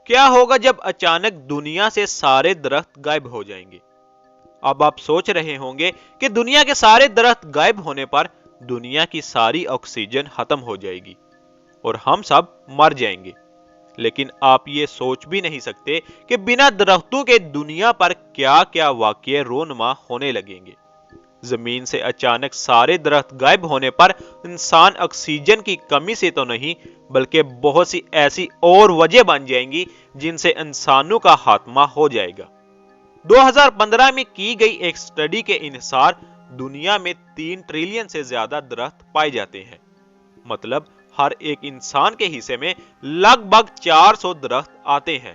کیا ہوگا جب اچانک دنیا سے سارے درخت غائب ہو جائیں گے؟ اب آپ سوچ رہے ہوں گے کہ دنیا کے سارے درخت غائب ہونے پر دنیا کی ساری آکسیجن ختم ہو جائے گی اور ہم سب مر جائیں گے۔ لیکن آپ یہ سوچ بھی نہیں سکتے کہ بنا درختوں کے دنیا پر کیا کیا واقعے رونما ہونے لگیں گے۔ زمین سے اچانک سارے درخت غائب ہونے پر انسان آکسیجن کی کمی سے تو نہیں بلکہ بہت سی ایسی اور وجہ بن جائیں گی جن سے انسانوں کا خاتمہ ہو جائے گا۔ 2015 میں کی گئی ایک سٹڈی کے انحصار دنیا میں 3 ٹریلین سے زیادہ درخت پائے جاتے ہیں۔ مطلب ہر ایک انسان کے حصے میں لگ بھگ 400 درخت آتے ہیں،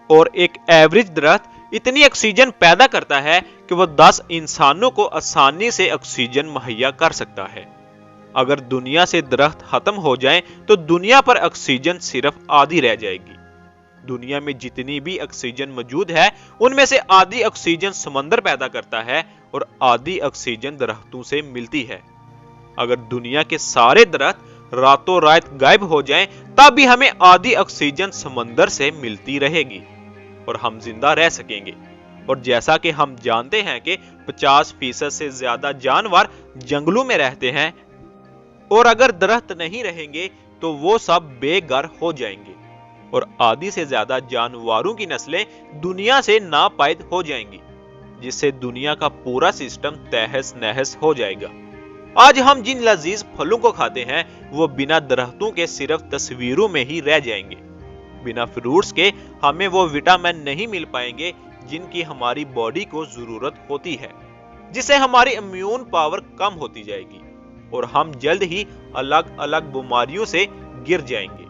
اور ایک ایوریج درخت اتنی آکسیجن پیدا کرتا ہے کہ وہ 10 انسانوں کو آسانی سے آکسیجن مہیا کر سکتا ہے۔ اگر دنیا سے درخت ختم ہو جائیں تو دنیا پر آکسیجن صرف آدھی رہ جائے گی۔ دنیا میں جتنی بھی آکسیجن موجود ہے ان میں سے آدھی آکسیجن سمندر پیدا کرتا ہے اور آدھی آکسیجن درختوں سے ملتی ہے۔ اگر دنیا کے سارے درخت راتوں رات غائب ہو جائیں تب بھی ہمیں آدھی آکسیجن سمندر سے ملتی رہے گی اور ہم زندہ رہ سکیں گے۔ اور جیسا کہ ہم جانتے ہیں کہ 50% سے زیادہ جانور جنگلوں میں رہتے ہیں، اور اگر درخت نہیں رہیں گے تو وہ سب بے گھر ہو جائیں گے اور آدھی سے زیادہ جانوروں کی نسلیں دنیا سے ناپید ہو جائیں گی، جس سے دنیا کا پورا سسٹم تہس نہس ہو جائے گا۔ آج ہم جن لذیذ پھلوں کو کھاتے ہیں وہ بنا درختوں کے صرف تصویروں میں ہی رہ جائیں گے۔ بنا فروٹس کے ہمیں وہ وٹامن نہیں مل پائیں گے جن کی ہماری باڈی کو ضرورت ہوتی ہے، جس سے ہماری امیون پاور کم ہوتی جائے گی اور ہم جلد ہی الگ الگ بیماریوں سے گر جائیں گے۔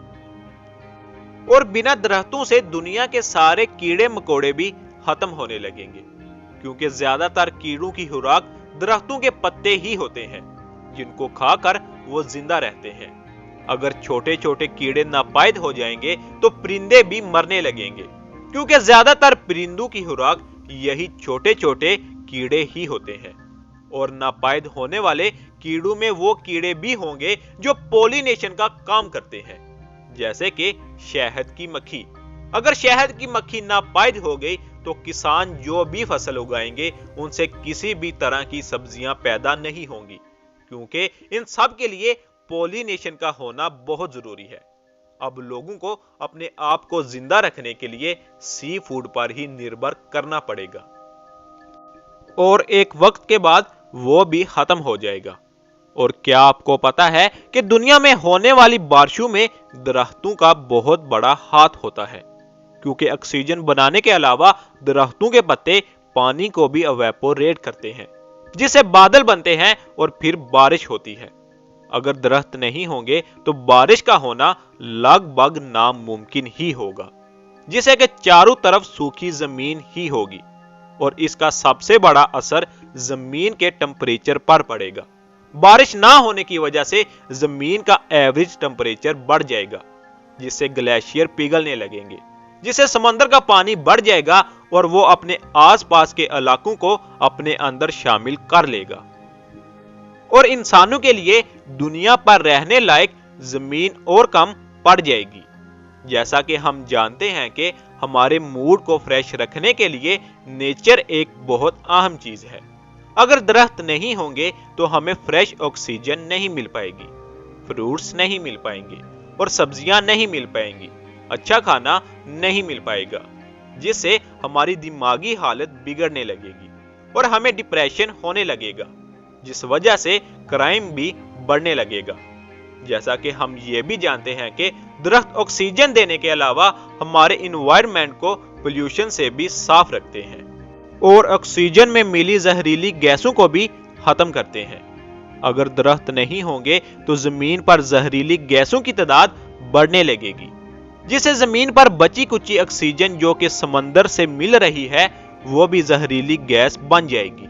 اور بنا درختوں سے دنیا کے سارے کیڑے مکوڑے بھی ختم ہونے لگیں گے، کیونکہ زیادہ تر کیڑوں کی خوراک درختوں کے پتے ہی ہوتے ہیں جن کو کھا کر وہ زندہ رہتے ہیں۔ اگر چھوٹے چھوٹے کیڑے ناپائید ہو جائیں گے تو پرندے بھی مرنے لگیں گے، کیونکہ زیادہ تر پرندوں کی خوراک یہی چھوٹے چھوٹے کیڑے ہی ہوتے ہیں۔ اور ناپائید ہونے والے کیڑوں میں وہ کیڑے بھی ہوں گے جو پولینیشن کا کام کرتے ہیں، جیسے کہ شہد کی مکھی۔ اگر شہد کی مکھی ناپائید ہو گئی تو کسان جو بھی فصل اگائیں گے ان سے کسی بھی طرح کی سبزیاں پیدا نہیں ہوں گی، کیونکہ ان سب کے لیے پولینیشن کا ہونا بہت ضروری ہے۔ اب لوگوں کو اپنے آپ کو زندہ رکھنے کے لیے سی فوڈ پر ہی نربھر کرنا پڑے گا، اور ایک وقت کے بعد وہ بھی ختم ہو جائے گا۔ اور کیا آپ کو پتا ہے کہ دنیا میں ہونے والی بارشوں میں درختوں کا بہت بڑا ہاتھ ہوتا ہے، کیونکہ آکسیجن بنانے کے علاوہ درختوں کے پتے پانی کو بھی ایواپوریٹ کرتے ہیں، جس سے بادل بنتے ہیں اور پھر بارش ہوتی ہے۔ اگر درخت نہیں ہوں گے تو بارش کا ہونا لگ بھگ ناممکن ہی ہوگا، جسے کہ چاروں طرف سوکھی زمین ہی ہوگی، اور اس کا سب سے بڑا اثر زمین کے ٹمپریچر پر پڑے گا۔ بارش نہ ہونے کی وجہ سے زمین کا ایوریج ٹمپریچر بڑھ جائے گا، جس سے گلیشیئر پگھلنے لگیں گے، جس سے سمندر کا پانی بڑھ جائے گا اور وہ اپنے آس پاس کے علاقوں کو اپنے اندر شامل کر لے گا، اور انسانوں کے لیے دنیا پر رہنے لائق زمین اور کم پڑ جائے گی۔ جیسا کہ ہم جانتے ہیں کہ ہمارے موڈ کو فریش رکھنے کے لیے نیچر ایک بہت اہم چیز ہے۔ اگر درخت نہیں ہوں گے تو ہمیں فریش آکسیجن نہیں مل پائے گی، فروٹس نہیں مل پائیں گے، اور سبزیاں نہیں مل پائیں گی، اچھا کھانا نہیں مل پائے گا، جس سے ہماری دماغی حالت بگڑنے لگے گی اور ہمیں ڈپریشن ہونے لگے گا، جس وجہ سے کرائم بھی بڑھنے لگے گا۔ جیسا کہ ہم یہ بھی جانتے ہیں کہ درخت آکسیجن دینے کے علاوہ ہمارے انوائرمنٹ کو پولیوشن سے بھی صاف رکھتے ہیں اور آکسیجن میں ملی زہریلی گیسوں کو بھی ختم کرتے ہیں۔ اگر درخت نہیں ہوں گے تو زمین پر زہریلی گیسوں کی تعداد بڑھنے لگے گی، جس سے زمین پر بچی کچی آکسیجن جو کہ سمندر سے مل رہی ہے وہ بھی زہریلی گیس بن جائے گی،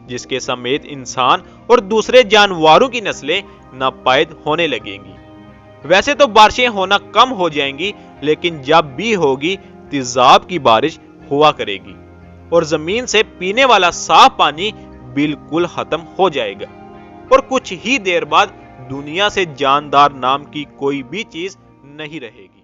جس کے سمیت انسان اور دوسرے جانوروں کی نسلیں ناپائید ہونے لگیں گی۔ ویسے تو بارشیں ہونا کم ہو جائیں گی، لیکن جب بھی ہوگی تیزاب کی بارش ہوا کرے گی اور زمین سے پینے والا صاف پانی بالکل ختم ہو جائے گا، اور کچھ ہی دیر بعد دنیا سے جاندار نام کی کوئی بھی چیز نہیں رہے گی۔